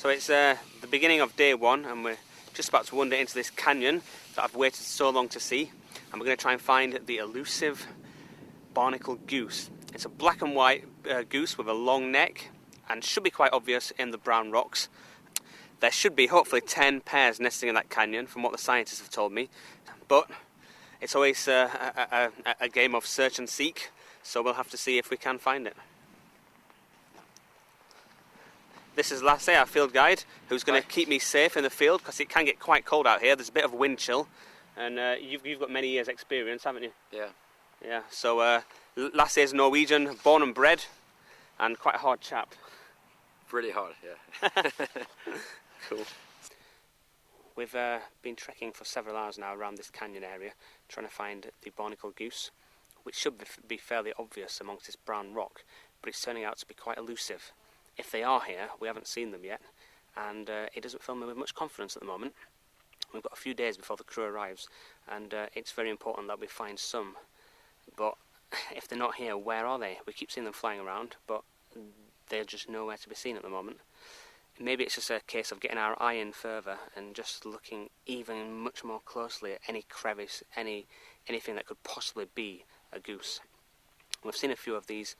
So it's the beginning of day one, and we're just about to wander into this canyon that I've waited so long to see, and we're going to try and find the elusive barnacle goose. It's a black and white goose with a long neck, and should be quite obvious in the brown rocks. There should be hopefully 10 pairs nesting in that canyon from what the scientists have told me, but it's always a game of search and seek, so we'll have to see if we can find it. This is Lasse, our field guide, who's going to keep me safe in the field because it can get quite cold out here. There's a bit of wind chill, and you've got many years' experience, haven't you? Yeah. Yeah. So Lasse is Norwegian, born and bred, and quite a hard chap. Pretty hard, yeah. Cool. We've been trekking for several hours now around this canyon area, trying to find the barnacle goose, which should be fairly obvious amongst this brown rock, but it's turning out to be quite elusive. If they are here, we haven't seen them yet, and it doesn't fill me with much confidence at the moment. We've got a few days before the crew arrives, and it's very important that we find some. But if they're not here, where are they? We keep seeing them flying around, but they're just nowhere to be seen at the moment. Maybe it's just a case of getting our eye in further and just looking even much more closely at any crevice, anything that could possibly be a goose. We've seen a few of these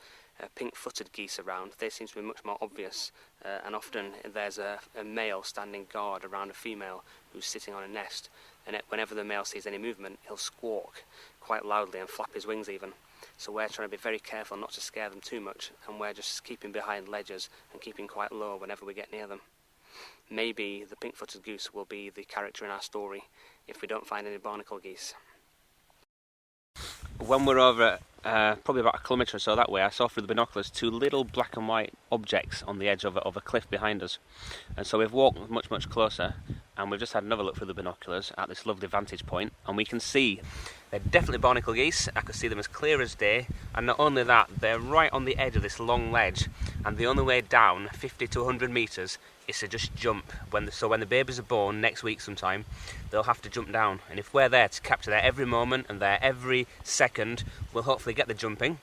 pink-footed geese around. They seem to be much more obvious, and often there's a male standing guard around a female who's sitting on a nest, and whenever the male sees any movement, he'll squawk quite loudly and flap his wings even. So we're trying to be very careful not to scare them too much, and we're just keeping behind ledges and keeping quite low whenever we get near them. Maybe the pink-footed goose will be the character in our story if we don't find any barnacle geese. When we're over at probably about a kilometre or so that way, I saw through the binoculars 2 little black and white objects on the edge of a cliff behind us. And so we've walked much closer, and we've just had another look through the binoculars at this lovely vantage point, and we can see they're definitely barnacle geese. I could see them as clear as day, and not only that, they're right on the edge of this long ledge, and the only way down, 50 to 100 metres, is to just jump. So when the babies are born next week sometime, they'll have to jump down, and if we're there to capture their every moment and their every second, we'll hopefully get the jumping.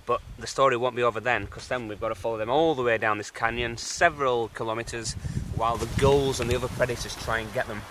But the story won't be over then, because then we've got to follow them all the way down this canyon, several kilometres, while the gulls and the other predators try and get them.